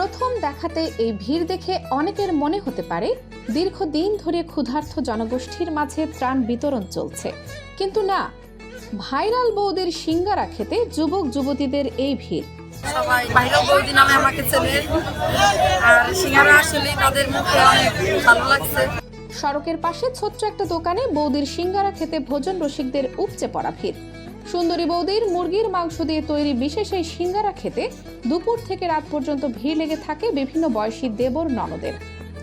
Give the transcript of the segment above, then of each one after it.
প্রথম দেখাতে এই ভিড় দেখে অনেকের মনে হতে পারে দীর্ঘদিন ধরে ক্ষুধার্ত জনগোষ্ঠীর মাঝে ত্রাণ বিতরণ চলছে, কিন্তু না, ভাইরাল বৌদির সিঙ্গারা খেতে যুবক যুবতীদের এই ভিড়। সবাই ভাইরাল বৌদি নামে আমাকে চেনে, আর সিঙ্গারা আসলে তাদের মুখে অনেক ভালো লাগছে। সড়কের পাশে ছোট্ট একটা দোকানে বৌদির সিঙ্গারা খেতে ভোজন রসিকদের উপচে পড়া ভিড়। সুন্দরী বৌদির মুরগির মাংস দিয়ে তৈরি বিশেষ এই সিঙ্গারা খেতে দুপুর থেকে রাত পর্যন্ত ভিড় লেগে থাকে বিভিন্ন বয়সী দেবর ননদের।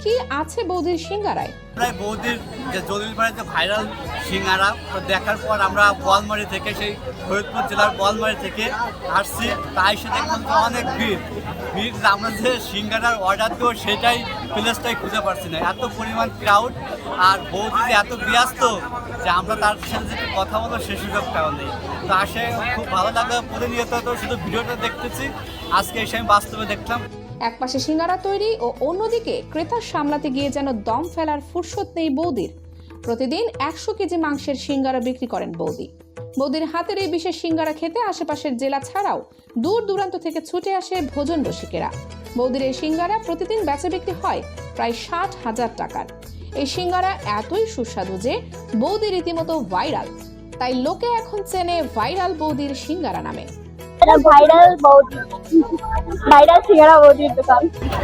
কি আছে বৌদির সিঙ্গারায়? প্রায় বৌদির যে জলিলপাড়ায় যে ভাইরাল সিঙ্গারা দেখার পর আমরা বোয়ালমারী থেকে, সেই ফরিদপুর জেলার বোয়ালমারী থেকে আসছি। তাই সে দেখলাম তো অনেক ভিড়। আমরা যে সিঙ্গারার অর্ডার দেবো সেটাই প্লেসটাই খুঁজে পাচ্ছি না, এত পরিমাণ ক্রাউড। আর বৌদি যে এত ব্যস্ত যে আমরা তার সাথে যে কথা বলবো সে সুযোগটাও নেই। তো আসে খুব ভালো লাগে, প্রতিনিয়ত তো শুধু ভিডিওটা দেখতেছি, আজকে এসে আমি বাস্তবে দেখলাম। একপাশে সিঙ্গারা তৈরি ও অন্যদিকে ক্রেতা সামলাতে গিয়ে যেন দম ফেলার ফুরসত নেই বৌদির। প্রতিদিন 100 কেজি মাংসের সিঙ্গারা বিক্রি করেন বৌদি। বৌদির হাতের এই বিশেষ সিঙ্গারা খেতে আশেপাশের জেলা ছাড়াও দূর দূরান্ত থেকে ছুটে আসে ভোজন রসিকেরা। বৌদির এই সিঙ্গারা প্রতিদিন বেচা বিক্রি হয় প্রায় 60,000 টাকার। এই সিঙ্গারা এতই সুস্বাদু যে বৌদি রীতিমতো ভাইরাল, তাই লোকে এখন চেনে ভাইরাল বৌদির সিঙ্গারা নামে। ভাইরাল সিঙ্গারা বৌদির দোকান।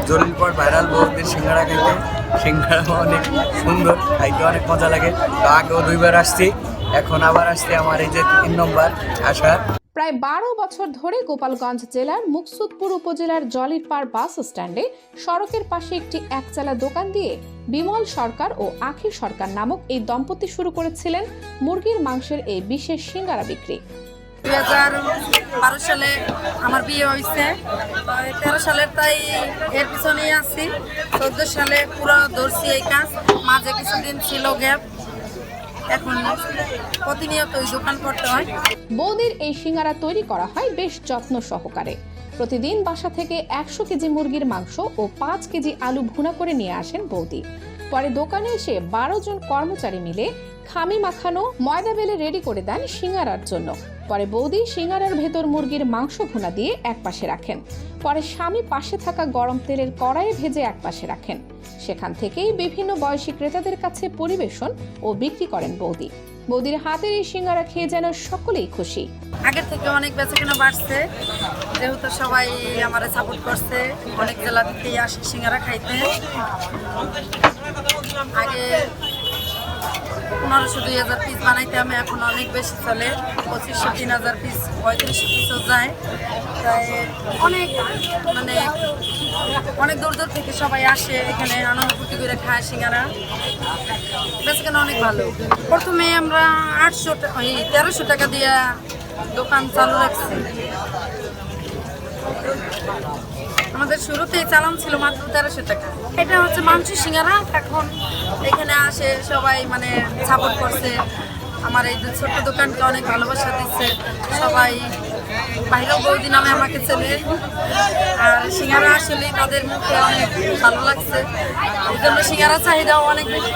জলিলপাড় ভাইরাল বৌদির সিঙ্গারা খেতে, সিঙ্গারা অনেক সুন্দর, খাইতে অনেক মজা লাগে। তো আগেও 2বার আসছি, এখন আবার আসছি, আমার এই যে 3 নম্বর আসা। প্রায় 12 বছর ধরে গোপালগঞ্জ জেলার মুকসুদপুর উপজেলার জলিলপাড় বাস স্ট্যান্ডে সড়কের পাশে একটি একচালা দোকান দিয়ে বিমল সরকার ও আখি সরকার নামক এই দম্পতি শুরু করেছিলেন মুরগির মাংসের এই বিশেষ সিঙ্গারা বিক্রি। 2012 সালে আমার বিয়ে হয়েছে, 13 সালের তাই এর পিছনেই আছি। 14 সালে পুরো ধরছি এই কাজ, মাঝে কিছুদিন ছিল গ্যাপ, এখন প্রতিনিয়ত ওই দোকান করতে হয়। বৌদির এই সিঙ্গারা তৈরি করা হয় বেশ যত্ন সহকারে। প্রতিদিন বাসা থেকে 100 কেজি মুরগির মাংস ও 5 কেজি আলু ভুনা করে নিয়ে আসেন বৌদি। পরে দোকানে এসে 12 জন কর্মচারী মিলে খামি মাখানো ময়দা বেলে রেডি করে দেন সিঙ্গারার জন্য। পরে বৌদি সিঙ্গারার ভেতর মুরগির মাংস ভুনা দিয়ে একপাশে রাখেন। পরে স্বামী পাশে থাকা গরম তেলের কড়াইয়ে ভেজে একপাশে রাখেন। সেখান থেকেই বিভিন্ন বয়সী ক্রেতাদের কাছে পরিবেশন ও বিক্রি করেন বৌদি। বৌদির হাতের এই সিঙ্গারা খেয়ে যেন সকলেই খুশি। আগের থেকে অনেক বেচাকেনা বাড়ছে, যেহেতু সবাই আমার সাপোর্ট করছে। অনেক জেলা থেকেই আসে সিঙ্গারা খাইতে। আগে 1500-2000 পিস বানাইতে আমি, এখন অনেক বেশি চলে, 2500-3000 পিস, 3500 পিসও যায়। তাই অনেক দূর দূর থেকে সবাই আসে এখানে, আনন্দ ফুর্তি করে খায় সিঙ্গারা। বেচাকেনা অনেক ভালো। প্রথমে আমরা 1300 টাকা দিয়ে দোকান চালু রাখছি। আমাদের শুরুতেই চালান ছিল মাত্র 1300 টাকা। এটা হচ্ছে মাংসের সিঙ্গারা। এখন এখানে আসে সবাই সাপোর্ট করছে, আমার এই ছোট্ট দোকানকে অনেক ভালোবাসা দিচ্ছে সবাই। ভাইরাল বৌদি নামে আমাকে চেনে, আর সিঙ্গারা আসলে তাদের মুখে অনেক ভালো লাগছে, এই জন্য সিঙ্গারা চাহিদাও অনেক বেশি।